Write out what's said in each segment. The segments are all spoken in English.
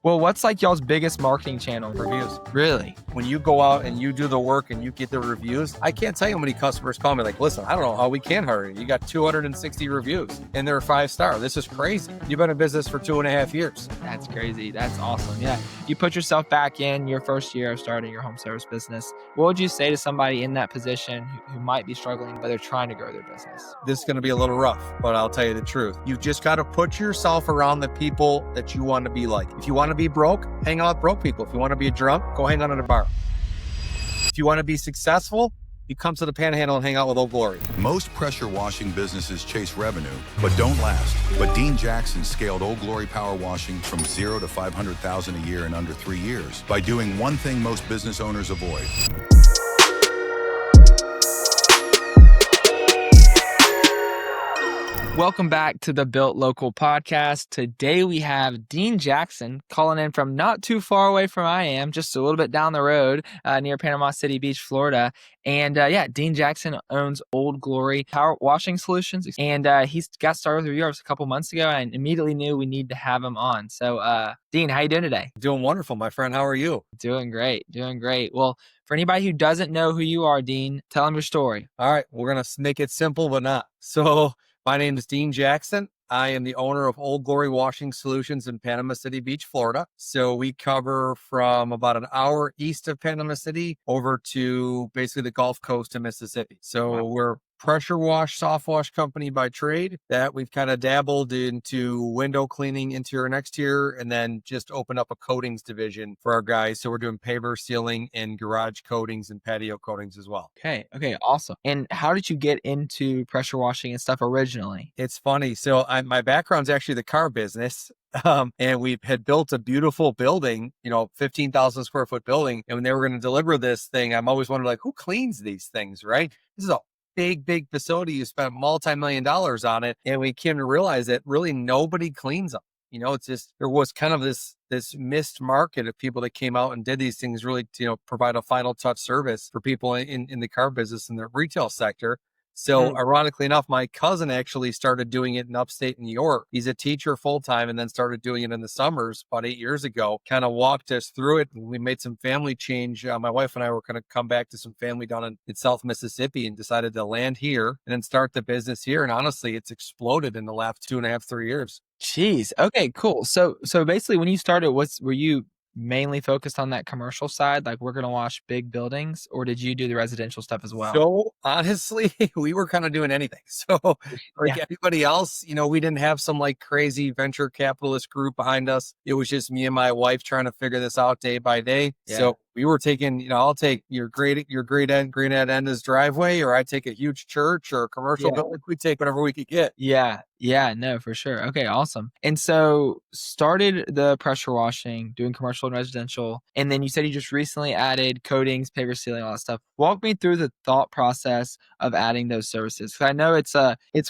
Well, what's like y'all's biggest marketing channel? Reviews. Really? When you go out and you do the work and you get the reviews, I can't tell you how many customers call me like, listen, I don't know how we can hire you. You got 260 reviews and they're 5-star. This is crazy. You've been in business for 2.5 years. That's crazy. That's awesome. Yeah. You put yourself back in your first year of starting your home service business. What would you say to somebody in that position who might be struggling, but they're trying to grow their business? This is going to be a little rough, but I'll tell you the truth. You've just got to put yourself around the people that you want to be like. If you want to be broke, hang out with broke people. If you want to be a drunk, go hang out at a bar. If you want to be successful, you come to the Panhandle and hang out with Old Glory. Most pressure washing businesses chase revenue, but don't last. But Dean Jackson scaled Old Glory Power Washing from 0 to 500,000 a year in under 3 years by doing one thing most business owners avoid. Welcome back to the Built Local podcast. Today we have Dean Jackson calling in from not too far away from I am, just a little bit down the road near Panama City Beach, Florida. And Dean Jackson owns Old Glory Power Washing Solutions. And he's got started with yours a couple months ago and immediately knew we need to have him on. So Dean, how you doing today? Doing wonderful, my friend. How are you? Doing great. Well, for anybody who doesn't know who you are, Dean, tell them your story. All right, we're going to make it simple, but not. So my name is Dean Jackson. I am the owner of Old Glory Washing Solutions in Panama City Beach, Florida. So we cover from about an hour east of Panama City over to basically the Gulf Coast of Mississippi. So We're pressure wash, soft wash company by trade that we've kind of dabbled into window cleaning, interior and exterior, and then just opened up a coatings division for our guys. So we're doing paver sealing and garage coatings and patio coatings as well. Okay, awesome. And how did you get into pressure washing and stuff originally? It's funny. So my background's actually the car business. And we had built a beautiful building, 15,000 square foot building. And when they were going to deliver this thing, I'm always wondering, like, who cleans these things, right? This is a big facility. You spent multi-million dollars on it. And we came to realize that really nobody cleans them. It's just, there was kind of this missed market of people that came out and did these things really to, provide a final touch service for people in the car business and the retail sector. So ironically enough, my cousin actually started doing it in upstate New York. He's a teacher full-time and then started doing it in the summers about 8 years ago, kind of walked us through it. And we made some family change. My wife and I were going to come back to some family down in South Mississippi and decided to land here and then start the business here. And honestly, it's exploded in the last 2.5, 3 years. Jeez. Okay, cool. So basically when you started, were you mainly focused on that commercial side? Like, we're going to wash big buildings, or did you do the residential stuff as well? So honestly, we were kind of doing anything. So like everybody else, we didn't have some like crazy venture capitalist group behind us. It was just me and my wife trying to figure this out day by day. Yeah. So we were taking, I'll take your great Enda's driveway, or I take a huge church or a commercial building. We take whatever we could get. Yeah, no, for sure. Okay, awesome. And so started the pressure washing, doing commercial and residential. And then you said you just recently added coatings, paver sealing, all that stuff. Walk me through the thought process of adding those services. Because I know it's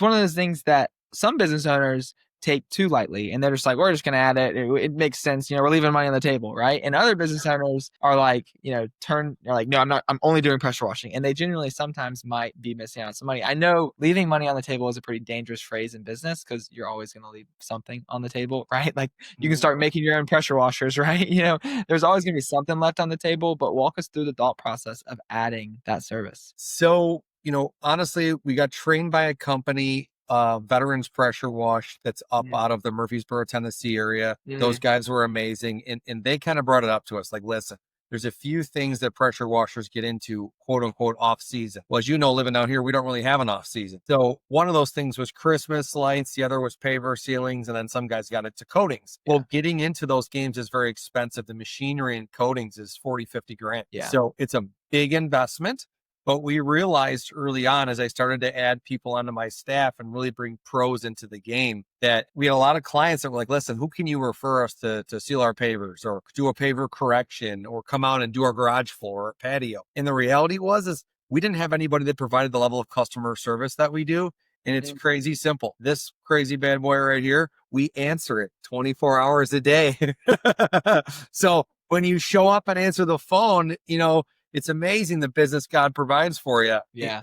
one of those things that some business owners take too lightly, and they're just like, we're just going to add it. It makes sense. We're leaving money on the table, right? And other business owners are like, no, I'm only doing pressure washing. And they genuinely sometimes might be missing out on some money. I know leaving money on the table is a pretty dangerous phrase in business because you're always going to leave something on the table, right? Like you can start making your own pressure washers, right? There's always going to be something left on the table, but walk us through the thought process of adding that service. So, honestly, we got trained by a company, Veterans Pressure Wash, that's up out of the Murfreesboro, Tennessee area. Those guys were amazing. And they kind of brought it up to us like, listen, there's a few things that pressure washers get into, quote unquote, off season. Well, as you know, living out here, we don't really have an off season. So one of those things was Christmas lights. The other was paver ceilings. And then some guys got into coatings. Yeah. Well, getting into those games is very expensive. The machinery and coatings is 40, 50 grand. Yeah. So it's a big investment. But we realized early on, as I started to add people onto my staff and really bring pros into the game, that we had a lot of clients that were like, listen, who can you refer us to seal our pavers or do a paver correction or come out and do our garage floor or patio? And the reality is we didn't have anybody that provided the level of customer service that we do. And it's crazy simple. This crazy bad boy right here, we answer it 24 hours a day. So when you show up and answer the phone, it's amazing the business God provides for you. Yeah.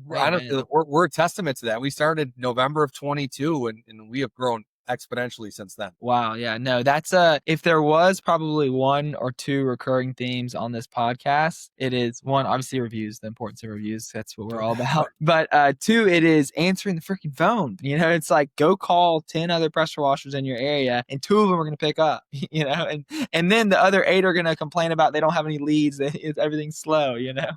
We're a testament to that. We started November of 22 and we have grown exponentially since then. Wow. Yeah. No, that's if there was probably one or two recurring themes on this podcast, it is one, obviously reviews, the importance of reviews. That's what we're all about. But two, it is answering the freaking phone. You know, it's like go call 10 other pressure washers in your area and 2 of them are going to pick up, you know, and then the other 8 are going to complain about they don't have any leads. Everything's slow, you know?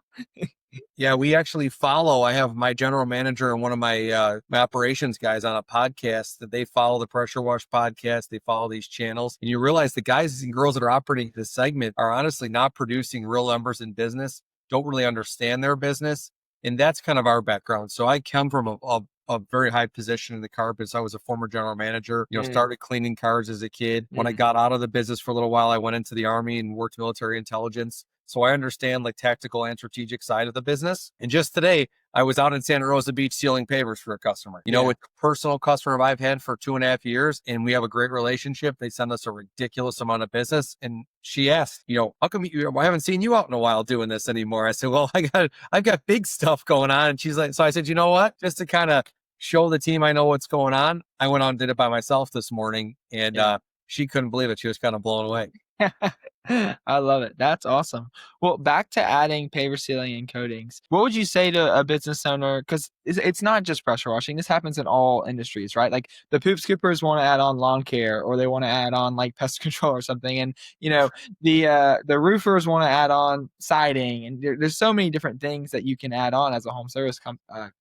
Yeah, we actually follow. I have my general manager and one of my my operations guys on a podcast that they follow the Pressure Wash podcast. They follow these channels, and you realize the guys and girls that are operating this segment are honestly not producing real numbers in business, don't really understand their business, and that's kind of our background. So I come from a very high position in the car business. I was a former general manager, started cleaning cars as a kid. When I got out of the business for a little while, I went into the Army and worked military intelligence. So I understand like tactical and strategic side of the business. And just today, I was out in Santa Rosa Beach sealing pavers for a customer. It's a personal customer I've had for 2.5 years, and we have a great relationship. They send us a ridiculous amount of business. And she asked, how come I haven't seen you out in a while doing this anymore? I said, well, I've got big stuff going on. And she's like, so I said, you know what? Just to kind of show the team I know what's going on, I went out and did it by myself this morning, and she couldn't believe it. She was kind of blown away. I love it. That's awesome. Well, back to adding paver sealing and coatings. What would you say to a business owner? Because it's not just pressure washing. This happens in all industries, right? Like the poop scoopers want to add on lawn care, or they want to add on like pest control or something, and the roofers want to add on siding, and there's so many different things that you can add on as a home service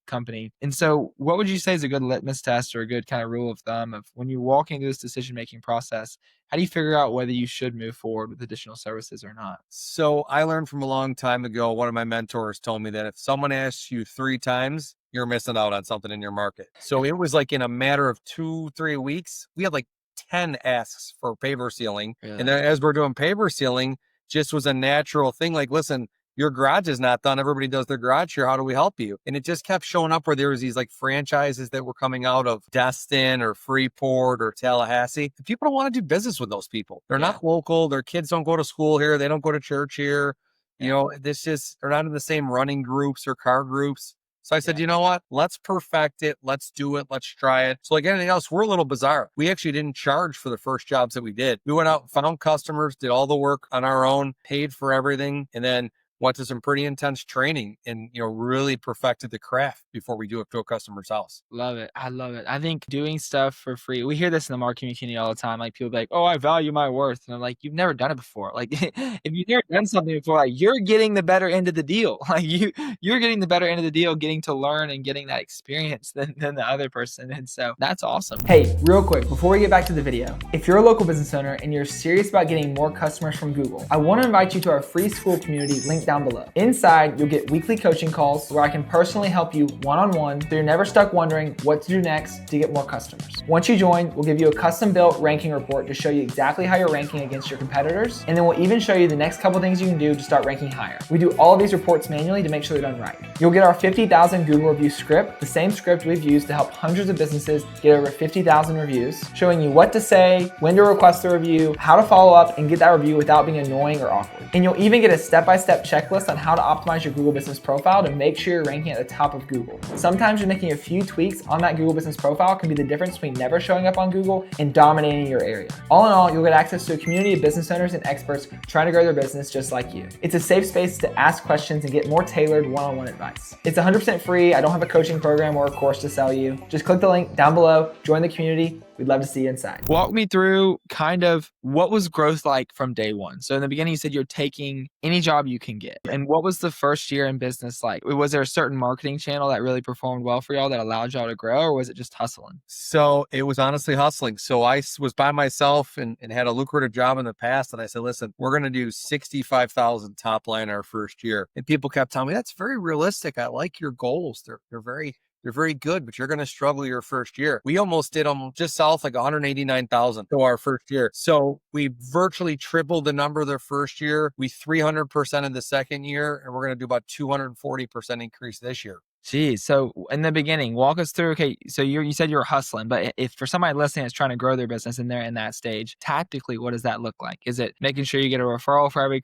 company. And so, what would you say is a good litmus test or a good kind of rule of thumb of when you're walking through this decision making process? How do you figure out whether you should move forward with additional services or not? So I learned from a long time ago, one of my mentors told me that if someone asks you 3 times, you're missing out on something in your market. So it was like in a matter of 2-3 weeks, we had like 10 asks for paver sealing. Really? And then as we're doing paver sealing, just was a natural thing. Like, listen, your garage is not done. Everybody does their garage here. How do we help you? And it just kept showing up where there was these like franchises that were coming out of Destin or Freeport or Tallahassee. People don't want to do business with those people. They're not local. Their kids don't go to school here. They don't go to church here. They're not in the same running groups or car groups. So I said, you know what? Let's perfect it. Let's do it. Let's try it. So like anything else, we're a little bizarre. We actually didn't charge for the first jobs that we did. We went out, found customers, did all the work on our own, paid for everything, and then went to some pretty intense training and, really perfected the craft before we do it to a customer's house. Love it. I love it. I think doing stuff for free, we hear this in the marketing community all the time. Like people be like, oh, I value my worth. And I'm like, you've never done it before. Like if you've never done something before, like you're getting the better end of the deal. Like you're getting the better end of the deal, getting to learn and getting that experience than the other person. And so that's awesome. Hey, real quick, before we get back to the video, if you're a local business owner and you're serious about getting more customers from Google, I want to invite you to our free school community linked down below. Inside, you'll get weekly coaching calls where I can personally help you one-on-one so you're never stuck wondering what to do next to get more customers. Once you join, we'll give you a custom-built ranking report to show you exactly how you're ranking against your competitors, and then we'll even show you the next couple things you can do to start ranking higher. We do all of these reports manually to make sure they're done right. You'll get our 50,000 Google review script, the same script we've used to help hundreds of businesses get over 50,000 reviews, showing you what to say, when to request the review, how to follow up, and get that review without being annoying or awkward. And you'll even get a step-by-step checklist on how to optimize your Google business profile to make sure you're ranking at the top of Google. Sometimes just making a few tweaks on that Google business profile can be the difference between never showing up on Google and dominating your area. All in all, you'll get access to a community of business owners and experts trying to grow their business just like you. It's a safe space to ask questions and get more tailored one-on-one advice. It's 100% free. I don't have a coaching program or a course to sell you. Just click the link down below, join the community. We'd love to see you inside. Walk me through kind of what was growth like from day one. So in the beginning, you said you're taking any job you can get. And what was the first year in business like? Was there a certain marketing channel that really performed well for y'all that allowed y'all to grow, or was it just hustling? So it was honestly hustling. So I was by myself and had a lucrative job in the past. And I said, listen, we're going to do 65,000 top line our first year. And people kept telling me, that's very realistic. I like your goals. They're very good, but you're going to struggle your first year. We almost did them just south like 189,000 to our first year. So we virtually tripled the number the first year. We 300% in the second year, and we're going to do about 240% increase this year. Geez. So in the beginning, walk us through, okay, so you said you were hustling, but if for somebody listening that's trying to grow their business and they're in that stage, tactically, what does that look like? Is it making sure you get a referral from every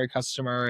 customer?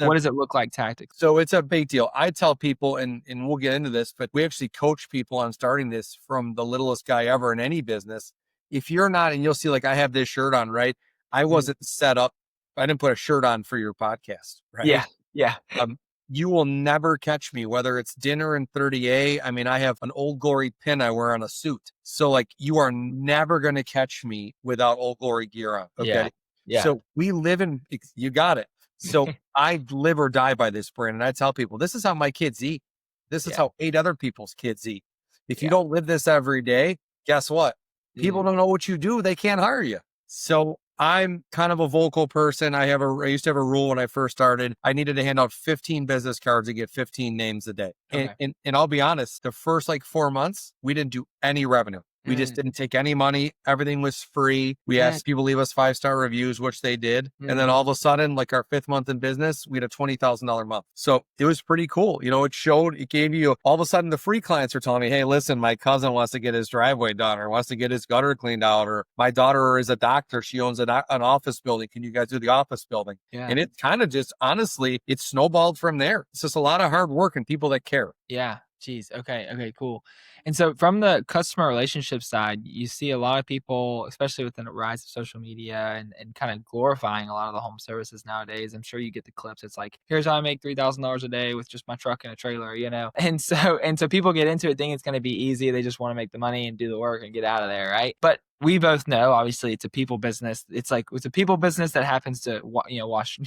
What does it look like tactically? So it's a big deal. I tell people, and we'll get into this, but we actually coach people on starting this from the littlest guy ever in any business. if you're not, and you'll see, like, I have this shirt on, right? I wasn't set up. I didn't put a shirt on for your podcast, Yeah. right? Yeah. Um, you will never catch me, whether it's dinner in 30A. I mean, I have an Old Glory pin I wear on a suit. So, like, you are never going to catch me without Old Glory gear on. Okay. Yeah. Yeah. So we live in, you got it. So I live or die by this brand. And I tell people, this is how my kids eat. This is Yeah. how 8 other people's kids eat. If you Yeah. don't live this every day, guess what? People Mm. don't know what you do. They can't hire you. So I'm kind of a vocal person. I used to have a rule when I first started. I needed to hand out 15 business cards to get 15 names a day. Okay. And I'll be honest, the first like 4 months, we didn't do any revenue. We just didn't take any money. Everything was free. We asked people to leave us 5-star reviews, which they did. And then all of a sudden, like our 5th month in business, we had a $20,000 month. So it was pretty cool. You know, it gave you, all of a sudden the free clients are telling me, hey, listen, my cousin wants to get his driveway done or wants to get his gutter cleaned out, or my daughter is a doctor. She owns an office building. Can you guys do the office building? Yeah. And it kind of just, honestly, it snowballed from there. It's just a lot of hard work and people that care. Yeah. Geez. Okay. Okay. Cool. And so from the customer relationship side, you see a lot of people, especially with the rise of social media and kind of glorifying a lot of the home services nowadays. I'm sure you get the clips. It's like, here's how I make $3,000 a day with just my truck and a trailer, you know? And so people get into it thinking it's going to be easy. They just want to make the money and do the work and get out of there. Right. But we both know, obviously, it's a people business. It's a people business that happens to, wash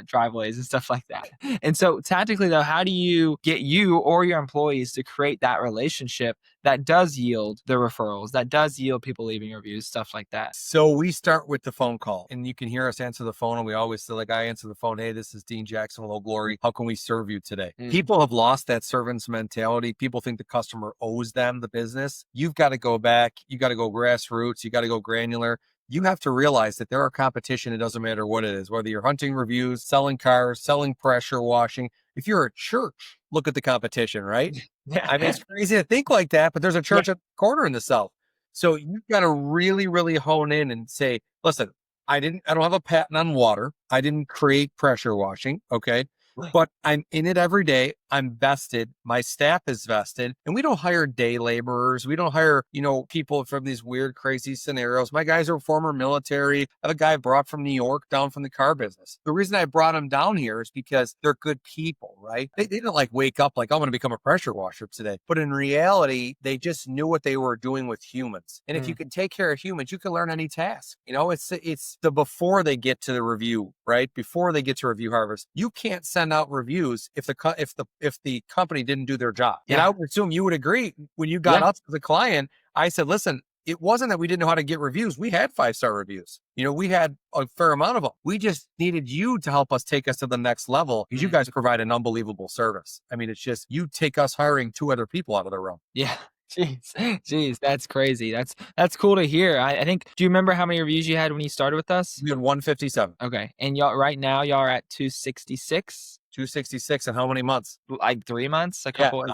driveways and stuff like that. And so, tactically, though, how do you get you or your employees to create that relationship that does yield the referrals, that does yield people leaving reviews, stuff like that? So we start with the phone call, and you can hear us answer the phone. And we always say, like, I answer the phone. Hey, this is Dean Jackson with Old Glory. How can we serve you today? People have lost that servant's mentality. People think the customer owes them the business. You've got to go back. You got to go grassroots. You got to go granular. You have to realize that there are competition. It doesn't matter what it is, whether you're hunting reviews, selling cars, selling pressure washing. If you're a church, look at the competition, right? Yeah. I mean, it's crazy to think like that, but there's a church at the corner in the South. So you've got to really, really hone in and say, listen, I don't have a patent on water. I didn't create pressure washing. Okay. But I'm in it every day. I'm vested. My staff is vested, and we don't hire day laborers. We don't hire, people from these weird, crazy scenarios. My guys are former military. I have a guy I brought from New York down from the car business. The reason I brought him down here is because they're good people, right? They didn't like wake up like, I'm going to become a pressure washer today. But in reality, they just knew what they were doing with humans. And if you can take care of humans, you can learn any task. It's the before they get to the review, right? Before they get to review harvest, you can't send out reviews if the company didn't do their job. Yeah. And I would assume you would agree when you got up to the client. I said, listen, it wasn't that we didn't know how to get reviews. We had 5-star reviews. We had a fair amount of them. We just needed you to help us take us to the next level because you guys provide an unbelievable service. I mean, it's just you take us hiring 2 other people out of the room. Yeah. Jeez, that's crazy. That's cool to hear. I think, do you remember how many reviews you had when you started with us? We had 157. Okay. And y'all right now, y'all are at 266? 266 in how many months? Like 3 months? A Yeah, couple?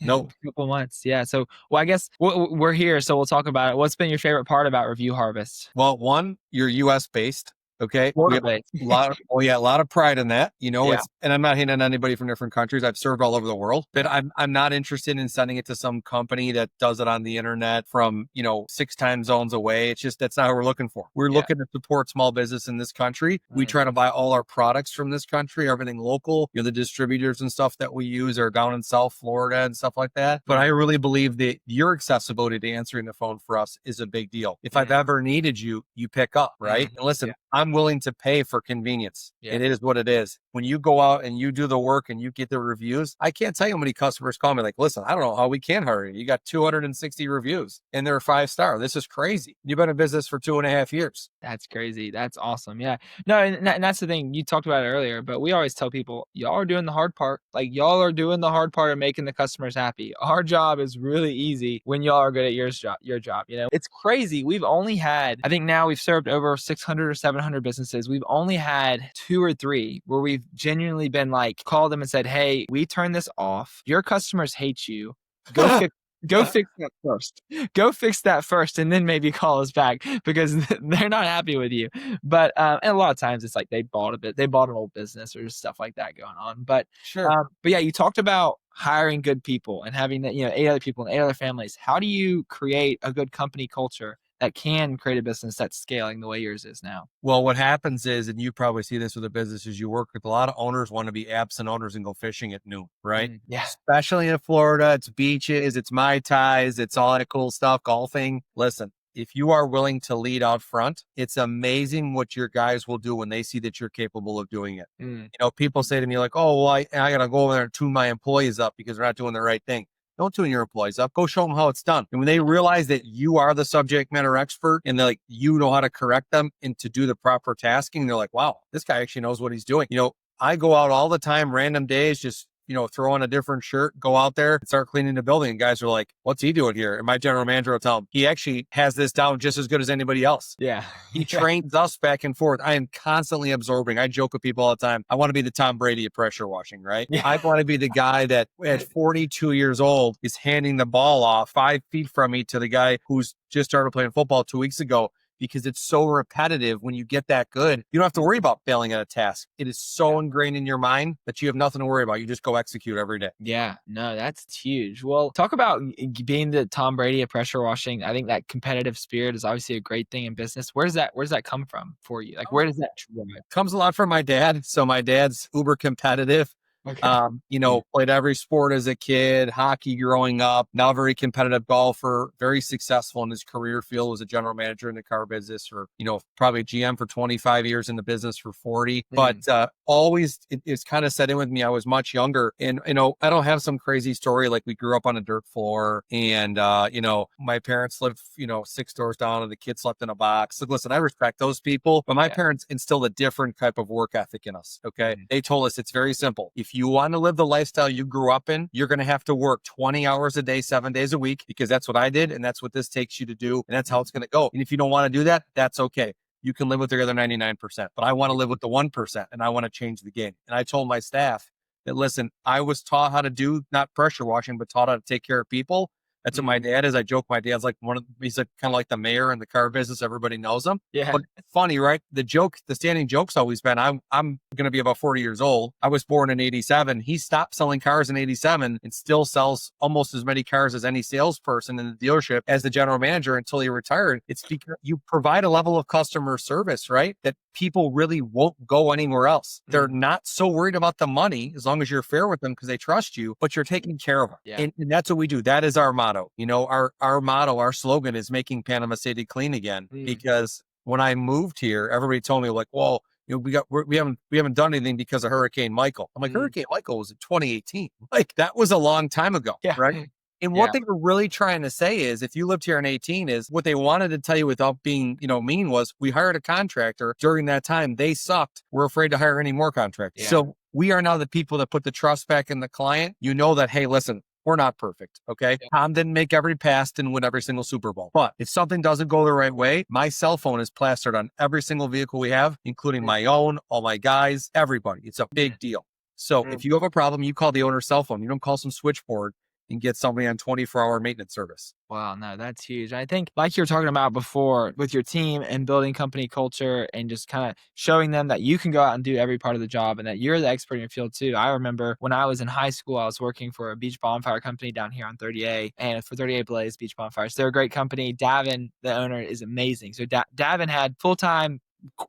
no. A couple months. Yeah. So, well, I guess we're here, so we'll talk about it. What's been your favorite part about Review Harvest? Well, one, you're US based. Okay. We have a lot of pride in that. And I'm not hating on anybody from different countries. I've served all over the world, but I'm not interested in sending it to some company that does it on the internet from, 6 time zones away. It's just, that's not what we're looking for. We're looking to support small business in this country. We try to buy all our products from this country, everything local. The distributors and stuff that we use are down in South Florida and stuff like that. But I really believe that your accessibility to answering the phone for us is a big deal. If I've ever needed you, you pick up, right? And listen, I'm willing to pay for convenience. Yeah. It is what it is. When you go out and you do the work and you get the reviews, I can't tell you how many customers call me like, listen, I don't know how we can hire you. You got 260 reviews and they're 5-star. This is crazy. You've been in business for 2.5 years. That's crazy. That's awesome. Yeah. No, and that's the thing. You talked about it earlier, but we always tell people, y'all are doing the hard part. Like, y'all are doing the hard part of making the customers happy. Our job is really easy when y'all are good at your job. It's crazy. We've only had, I think now we've served over 600 or 700 businesses. We've only had 2 or 3 where we've genuinely been like, called them and said, hey, we turned this off. Your customers hate you. Go fix that first. Go fix that first, and then maybe call us back because they're not happy with you. But and a lot of times it's like they bought an old business or stuff like that going on. But sure. But yeah, you talked about hiring good people and having that 8 other people and 8 other families. How do you create a good company culture that can create a business that's scaling the way yours is now? Well, what happens is, and you probably see this with the businesses you work with, a lot of owners want to be absent owners and go fishing at noon, right? Yeah. Especially in Florida, it's beaches, it's Mai Tais, it's all that cool stuff, golfing. Listen, if you are willing to lead out front, it's amazing what your guys will do when they see that you're capable of doing it. You know, people say to me like, oh, well, I got to go over there and tune my employees up because they're not doing the right thing. Don't tune your employees up. Go show them how it's done. And when they realize that you are the subject matter expert and they're like, you know how to correct them and to do the proper tasking, they're like, wow, this guy actually knows what he's doing. You know, I go out all the time, random days, just, you know, throw on a different shirt, go out there and start cleaning the building. And guys are like, what's he doing here? And my general manager will tell him, he actually has this down just as good as anybody else. Yeah. He trains us back and forth. I am constantly absorbing. I joke with people all the time. I want to be the Tom Brady of pressure washing, right? Yeah. I want to be the guy that at 42 years old is handing the ball off 5 feet from me to the guy who's just started playing football 2 weeks ago. Because it's so repetitive when you get that good, you don't have to worry about failing at a task. It is so ingrained in your mind that you have nothing to worry about. You just go execute every day. Yeah, no, that's huge. Well, talk about being the Tom Brady of pressure washing. I think that competitive spirit is obviously a great thing in business. Where does that come from for you? Like, where does that drive? Comes a lot from my dad. So my dad's uber competitive. Okay. You know, played every sport as a kid, hockey growing up, now very competitive golfer, very successful in his career field, was a general manager in the car business for, you know, probably GM for 25 years, in the business for 40. But always it's kind of set in with me. I was much younger and, you know, I don't have some crazy story like we grew up on a dirt floor and, you know, my parents lived, you know, 6 doors down and the kids slept in a box. Look, listen, I respect those people, but my parents instilled a different type of work ethic in us. Okay. They told us it's very simple. If you want to live the lifestyle you grew up in, you're going to have to work 20 hours a day, 7 days a week, because that's what I did. And that's what this takes you to do. And that's how it's going to go. And if you don't want to do that, that's okay. You can live with the other 99%, but I want to live with the 1% and I want to change the game. And I told my staff that, listen, I was taught how to do not pressure washing, but taught how to take care of people. That's what my dad is. I joke, my dad's like he's like kind of like the mayor in the car business. Everybody knows him. Yeah. But funny, right? The standing joke's always been, I'm going to be about 40 years old. I was born in 87. He stopped selling cars in 87 and still sells almost as many cars as any salesperson in the dealership as the general manager until he retired. It's because you provide a level of customer service, right? That people really won't go anywhere else. They're not so worried about the money as long as you're fair with them because they trust you, but you're taking care of them. Yeah. And that's what we do. That is our motto. You know, our motto, our slogan is making Panama City clean again. Because when I moved here, everybody told me like, well, you know, we haven't done anything because of Hurricane Michael. I'm like, Hurricane Michael was in 2018. Like that was a long time ago. Yeah. Right. And what they were really trying to say is, if you lived here in 18, is what they wanted to tell you without being, you know, mean was, we hired a contractor during that time. They sucked. We're afraid to hire any more contractors. Yeah. So we are now the people that put the trust back in the client. You know that, hey, listen, we're not perfect. Okay. Yeah. Tom didn't make every pass, didn't win every single Super Bowl. But if something doesn't go the right way, my cell phone is plastered on every single vehicle we have, including my own, all my guys, everybody. It's a big deal. So if you have a problem, you call the owner's cell phone. You don't call some switchboard and get somebody on 24-hour maintenance service. Wow, no, that's huge. I think like you were talking about before with your team and building company culture and just kind of showing them that you can go out and do every part of the job and that you're the expert in your field too. I remember when I was in high school, I was working for a beach bonfire company down here on 30A and for 30A Blaze Beach Bonfires. They're a great company. Davin, the owner, is amazing. So Davin had full-time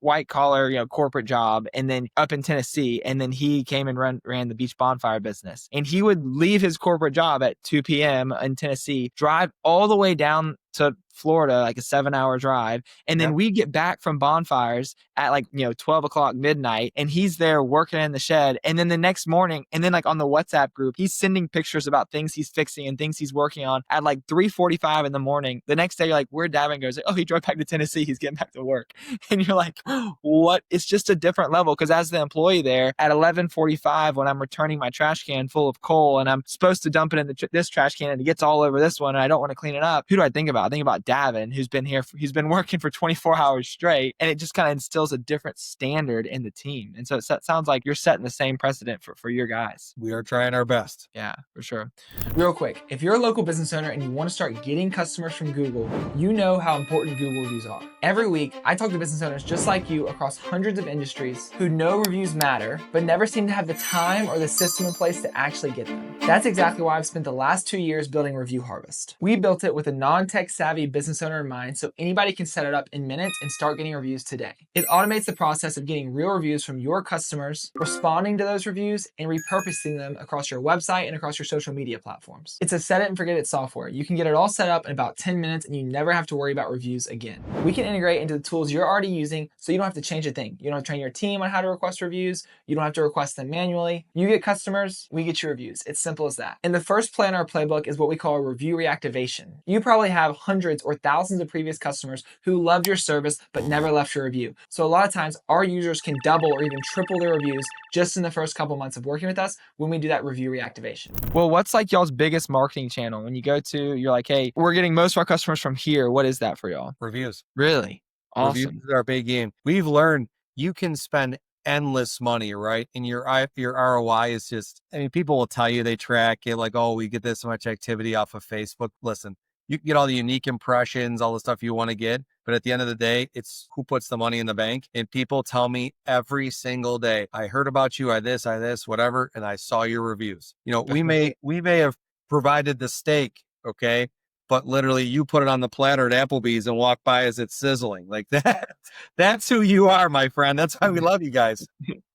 white collar, you know, corporate job, and then up in Tennessee, and then he came and ran the beach bonfire business. And he would leave his corporate job at 2 p.m. in Tennessee, drive all the way down to Florida, like a 7-hour drive. And then we get back from bonfires at like, 12 o'clock midnight, and he's there working in the shed. And then the next morning, and then like on the WhatsApp group, he's sending pictures about things he's fixing and things he's working on at like 3:45 in the morning. The next day, you're like, where'd Davin go? Like, oh, he drove back to Tennessee. He's getting back to work. And you're like, what? It's just a different level. Because as the employee there at 11:45, when I'm returning my trash can full of coal and I'm supposed to dump it in this trash can and it gets all over this one and I don't want to clean it up, who do I think about? I think about Davin, who's been here, he's been working for 24 hours straight, and it just kind of instills a different standard in the team. And so it sounds like you're setting the same precedent for your guys. We are trying our best. Yeah, for sure. Real quick, if you're a local business owner and you want to start getting customers from Google, you know how important Google reviews are. Every week, I talk to business owners just like you across hundreds of industries who know reviews matter, but never seem to have the time or the system in place to actually get them. That's exactly why I've spent the last 2 years building Review Harvest. We built it with a non-tech tech-savvy business owner in mind, so anybody can set it up in minutes and start getting reviews today. It automates the process of getting real reviews from your customers, responding to those reviews, and repurposing them across your website and across your social media platforms. It's a set it and forget it software. You can get it all set up in about 10 minutes and you never have to worry about reviews again. We can integrate into the tools you're already using, so you don't have to change a thing. You don't have to train your team on how to request reviews. You don't have to request them manually. You get customers, we get your reviews. It's simple as that. And the first play in our playbook is what we call a review reactivation. You probably have hundreds or thousands of previous customers who loved your service but never left your review. So a lot of times our users can double or even triple their reviews just in the first couple months of working with us when we do that review reactivation. Well, what's like y'all's biggest marketing channel? When you go to, you're like, hey, we're getting most of our customers from here. What is that for y'all? Reviews. Really? Awesome. Reviews are our big game. We've learned you can spend endless money, right? And your ROI is just, I mean, people will tell you they track it like, oh, we get this much activity off of Facebook. Listen, you can get all the unique impressions, all the stuff you want to get. But at the end of the day, it's who puts the money in the bank. And people tell me every single day, I heard about you, I this, whatever. And I saw your reviews. You know, we may have provided the steak. Okay. But literally you put it on the platter at Applebee's and walk by as it's sizzling like that. That's who you are, my friend. That's why we love you guys.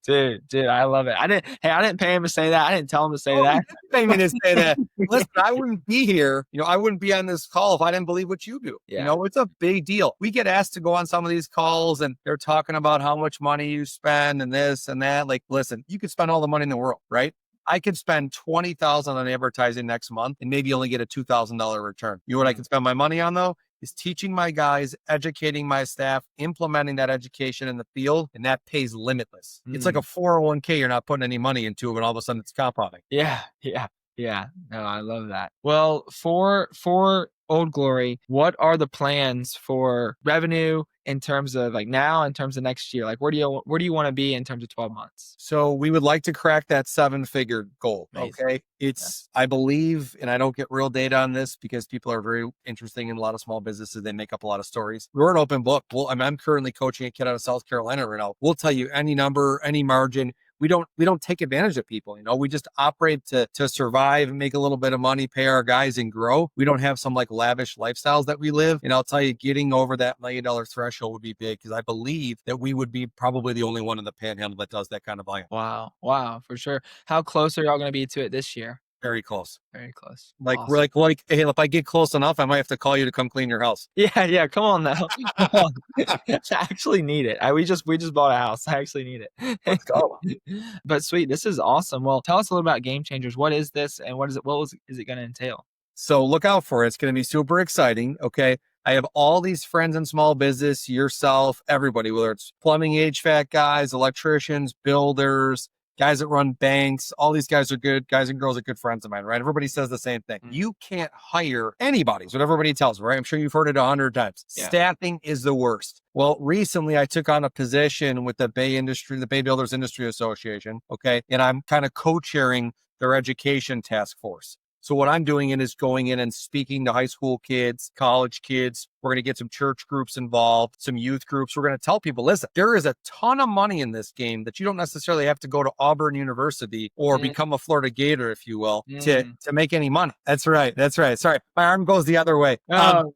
Dude, I love it. I didn't pay him to say that. I didn't tell him to say that. You didn't pay me to say that. Listen, I wouldn't be here. You know, I wouldn't be on this call if I didn't believe what you do. Yeah. You know, it's a big deal. We get asked to go on some of these calls and they're talking about how much money you spend and this and that. Like, listen, you could spend all the money in the world, right? I could spend $20,000 on advertising next month and maybe only get a $2,000 return. You know what I can spend my money on though? Is teaching my guys, educating my staff, implementing that education in the field, and that pays limitless. It's like a 401k. You're not putting any money into it, and all of a sudden it's compounding. Yeah. No, I love that. Well, for Old Glory, what are the plans for revenue in terms of like now, in terms of next year? Like where do you want to be in terms of 12 months? So we would like to crack that 7-figure goal. Amazing. Okay. It's, I believe, and I don't get real data on this because people are very interesting in a lot of small businesses. They make up a lot of stories. We're an open book. Well, I'm currently coaching a kid out of South Carolina right now. We'll tell you any number, any margin. We don't take advantage of people. You know, we just operate to survive and make a little bit of money, pay our guys and grow. We don't have some like lavish lifestyles that we live. And I'll tell you, getting over that $1 million threshold would be big because I believe that we would be probably the only one in the panhandle that does that kind of volume. Wow, for sure. How close are y'all going to be to it this year? Very close. Very close. Like Awesome. we're like, hey, if I get close enough, I might have to call you to come clean your house. Yeah. Come on now. I actually need it. We just bought a house. I actually need it. Let's go. But sweet, this is awesome. Well, tell us a little about Game Changers. What is this, and what is it going to entail? So look out for it. It's going to be super exciting. Okay. I have all these friends in small business, yourself, everybody, whether it's plumbing, HVAC guys, electricians, builders, guys that run banks, all these guys are good. Guys and girls are good friends of mine, right? Everybody says the same thing. You can't hire anybody. Is what everybody tells me, right? I'm sure you've heard it 100 times. Yeah. Staffing is the worst. Well, recently I took on a position with the Bay Builders Industry Association. Okay. And I'm kind of co-chairing their education task force. So what I'm doing is going in and speaking to high school kids, college kids. We're going to get some church groups involved, some youth groups. We're going to tell people, listen, there is a ton of money in this game that you don't necessarily have to go to Auburn University or become a Florida Gator, if you will, to make any money. That's right. Sorry, my arm goes the other way. No.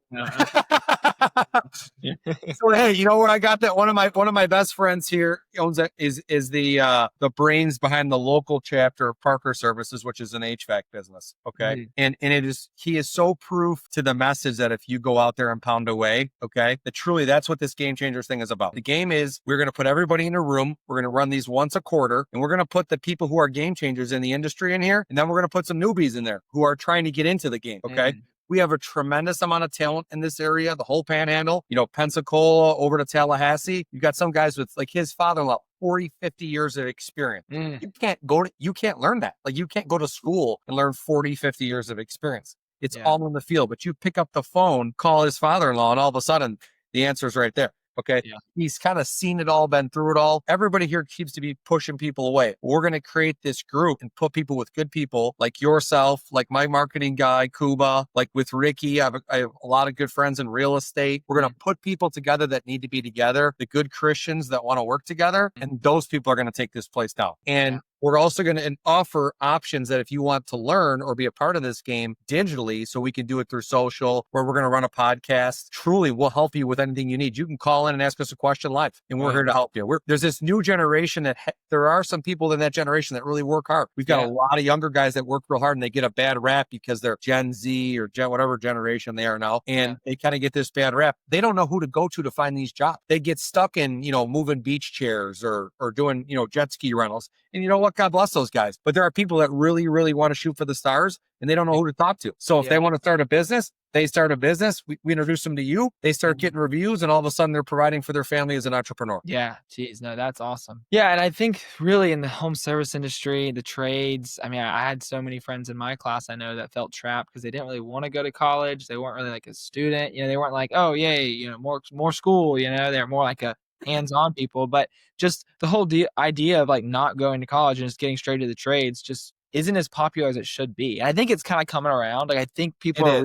So hey, you know where I got that? One of my best friends here owns it, is the brains behind the local chapter of Parker Services, which is an HVAC business. Okay. And he is so proof to the message that if you go out there and pound away, okay, that truly that's what this Game Changers thing is about. The game is we're going to put everybody in a room. We're going to run these once a quarter, and we're going to put the people who are game changers in the industry in here. And then we're going to put some newbies in there who are trying to get into the game. Okay. We have a tremendous amount of talent in this area, the whole panhandle, you know, Pensacola over to Tallahassee. You've got some guys with like his father-in-law, 40, 50 years of experience. You can't learn that. Like you can't go to school and learn 40, 50 years of experience. It's all in the field, but you pick up the phone, call his father-in-law, and all of a sudden the answer is right there. Okay. Yeah. He's kind of seen it all, been through it all. Everybody here keeps to be pushing people away. We're going to create this group and put people with good people like yourself, like my marketing guy, Kuba, like with Ricky. I have a lot of good friends in real estate. We're going to put people together that need to be together, the good Christians that want to work together. And those people are going to take this place down. And we're also going to offer options that if you want to learn or be a part of this game digitally, so we can do it through social, where we're going to run a podcast. Truly, we'll help you with anything you need. You can call in and ask us a question live, and we're here to help you. There's this new generation that there are some people in that generation that really work hard. We've got a lot of younger guys that work real hard, and they get a bad rap because they're Gen Z or whatever generation they are now, and they kind of get this bad rap. They don't know who to go to find these jobs. They get stuck in, moving beach chairs or doing, jet ski rentals. And you know what? God bless those guys. But there are people that really, really want to shoot for the stars, and they don't know who to talk to. So if they want to start a business, they start a business. We introduce them to you. They start getting reviews, and all of a sudden they're providing for their family as an entrepreneur. Yeah. Geez. No, that's awesome. Yeah. And I think really in the home service industry, the trades, I mean, I had so many friends in my class I know that felt trapped because they didn't really want to go to college. They weren't really like a student. They weren't like, oh, yay, more school. They're more like a hands-on people. But just the whole idea of like not going to college and just getting straight to the trades just isn't as popular as it should be. And I think it's kind of coming around. Like I think people are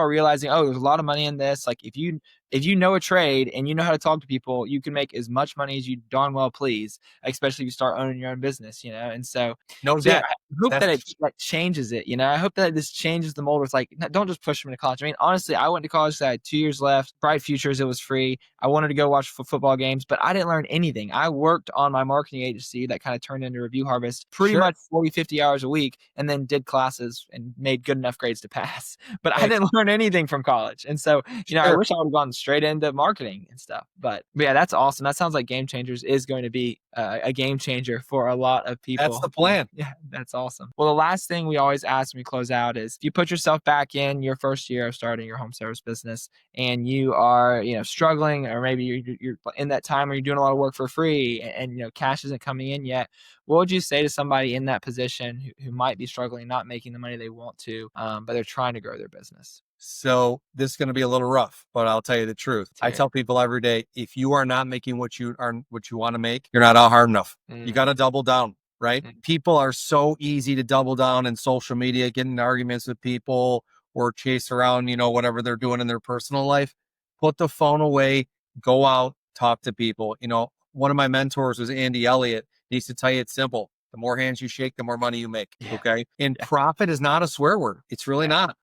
realizing, oh, there's a lot of money in this. Like if you know a trade and you know how to talk to people, you can make as much money as you darn well please, especially if you start owning your own business, And so I hope that it like changes it, I hope that this changes the mold where it's like, don't just push them into college. I mean, honestly, I went to college, I had 2 years left, bright futures, it was free. I wanted to go watch football games, but I didn't learn anything. I worked on my marketing agency that kind of turned into Review Harvest pretty much 40, 50 hours a week, and then did classes and made good enough grades to pass. But I didn't learn anything from college. And so, I wish I would have gone straight into marketing and stuff. But yeah, that's awesome. That sounds like Game Changers is going to be a game changer for a lot of people. That's the plan. Yeah, that's awesome. Well, the last thing we always ask when we close out is if you put yourself back in your first year of starting your home service business and you are, struggling, or maybe you're in that time where you're doing a lot of work for free and cash isn't coming in yet, what would you say to somebody in that position who might be struggling, not making the money they want to, but they're trying to grow their business? So this is going to be a little rough, but I'll tell you the truth. I tell people every day, if you are not making what you want to make, you're not out hard enough. You got to double down, right? People are so easy to double down in social media, get in arguments with people or chase around, whatever they're doing in their personal life. Put the phone away, go out, talk to people. One of my mentors was Andy Elliott. He used to tell you it's simple. The more hands you shake, the more money you make. Okay. And profit is not a swear word. It's really not.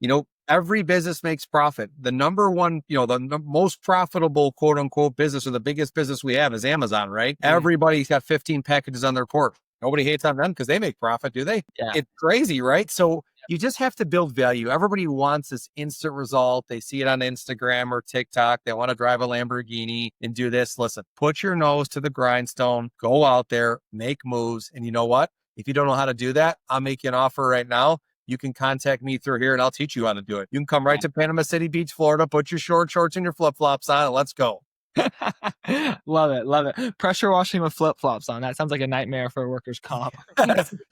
Every business makes profit. The number one, the most profitable quote unquote business, or the biggest business we have, is Amazon, right? Everybody's got 15 packages on their port. Nobody hates on them because they make profit, do they? Yeah. It's crazy, right? So you just have to build value. Everybody wants this instant result. They see it on Instagram or TikTok. They want to drive a Lamborghini and do this. Listen, put your nose to the grindstone, go out there, make moves. And you know what? If you don't know how to do that, I'll make you an offer right now. You can contact me through here and I'll teach you how to do it. You can come right to Panama City Beach, Florida, put your short shorts and your flip-flops on, and let's go. Love it. Pressure washing with flip-flops on. That sounds like a nightmare for a workers' comp.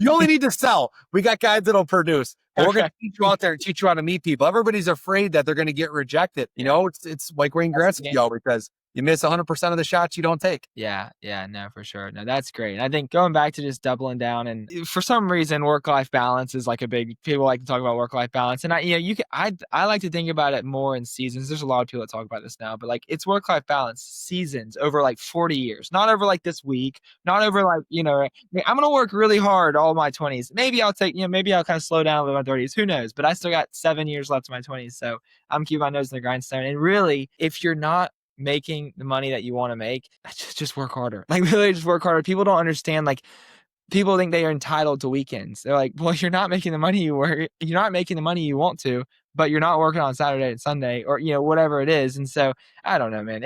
You only need to sell. We got guys that'll produce. But we're going to teach you out there and teach you how to meet people. Everybody's afraid that they're going to get rejected. It's like Wayne Gretzky always says, you miss 100% of the shots you don't take. Yeah, no, for sure. No, that's great. And I think going back to just doubling down, and for some reason, work-life balance is like people like to talk about work-life balance. And I like to think about it more in seasons. There's a lot of people that talk about this now, but like it's work-life balance seasons over like 40 years, not over like this week, not over like, I'm going to work really hard all my 20s. Maybe I'll take, maybe I'll kind of slow down with my 30s. Who knows? But I still got 7 years left in my 20s. So I'm keeping my nose in the grindstone. And really, if you're not making the money that you want to make, just work harder. Like literally just work harder. People don't understand, like people think they are entitled to weekends. They're like, well, you're not making the money you're not making the money you want to, but you're not working on Saturday and Sunday or, whatever it is. And so I don't know, man,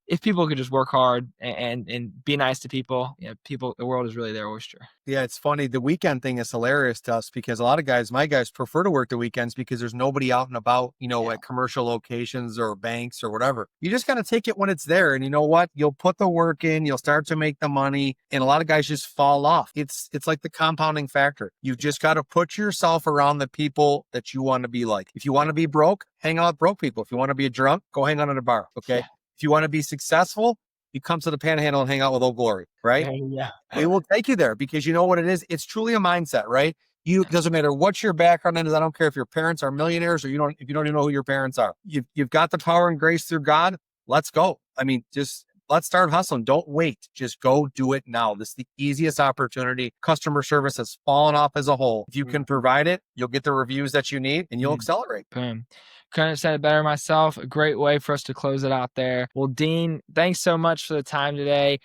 if people could just work hard and be nice to people, the world is really their oyster. Yeah, it's funny. The weekend thing is hilarious to us because a lot of my guys prefer to work the weekends because there's nobody out and about, at commercial locations or banks or whatever. You just got to take it when it's there. And you know what? You'll put the work in, you'll start to make the money. And a lot of guys just fall off. It's like the compounding factor. You've just got to put yourself around the people that you want to be like. If you want to be broke, hang out with broke people. If you want to be a drunk, go hang out at a bar. Okay. Yeah. If you want to be successful, you come to the Panhandle and hang out with Old Glory, right? Yeah. It will take you there because you know what it is. It's truly a mindset, right? Doesn't matter what your background is. I don't care if your parents are millionaires or if you don't even know who your parents are. You've got the power and grace through God. Let's go. I mean, just let's start hustling. Don't wait. Just go do it now. This is the easiest opportunity. Customer service has fallen off as a whole. If you can provide it, you'll get the reviews that you need and you'll accelerate. Boom. Couldn't have said it better myself. A great way for us to close it out there. Well, Dean, thanks so much for the time today.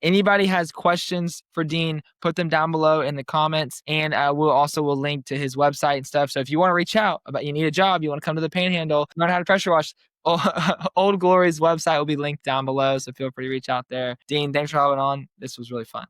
Anybody has questions for Dean, put them down below in the comments, and we'll link to his website and stuff. So if you want to reach out about you need a job, you want to come to the Panhandle, learn how to pressure wash, Old Glory's website will be linked down below. So feel free to reach out there. Dean, thanks for having on. This was really fun.